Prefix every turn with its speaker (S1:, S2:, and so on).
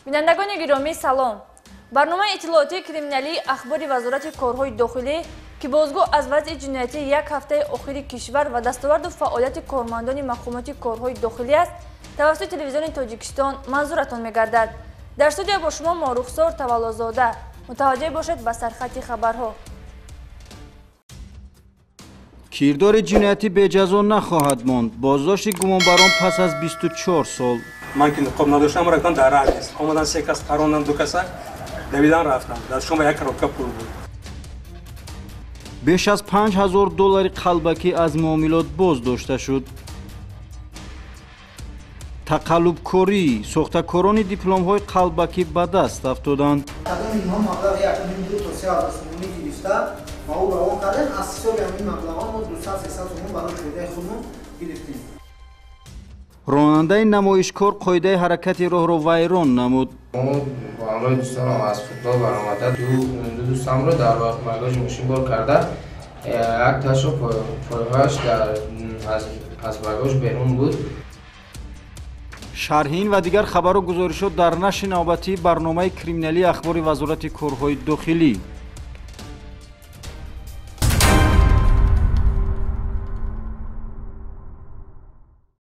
S1: بینندگان گرامی سلام. برنامه اطلاعاتی کریمینالی اخبار وزارت کارهای داخلی که بازگو از وضع جنایتی یک هفته اخیر کشور و دستاورد و فعالیت کارمندان مقامات کارهای داخلی است توسط تلویزیون تاجیکستان منظورتان می‌گردد. در استودیو با شما ما رخسار تولازاده. متوجه باشید به سرخط خبرها.
S2: کیردار جنایتی به جزا نخواهد ماند. بازداشت گمانبران پس از 24 سال.
S3: من که نقاب نداشتم رفتم در راه نیست. آمدن سه کس قراردن دو کس دویدن رفتم. در شما یک کروکا پول بود.
S2: بیش از 5000 دلار قلبکی از معاملات بازداشته شد. تقلبکاری ساختکاران دیپلم‌های قلبکی به دست افتادند.
S4: اینها مبلغ 1.2 تا 3,000 سومونی گرفته و او روان کردن از حساب همین مبلغ ما 200-300 سومون برای پیدا خودمون گرفتیم.
S2: راننده نمایشکار قاعده حرکت راه را ویران نمود.
S5: ما با همراه دوستانم از فوتبال برآمده دو دوستم را در بagaژ ماشین بار کرده یک تاشو پرهاش از بagaژ بیرون بود.
S2: شرحین و دیگر خبر و گزارشات در نشر نوبتی برنامه کریمینالی اخبار وزارت کارهای داخلی.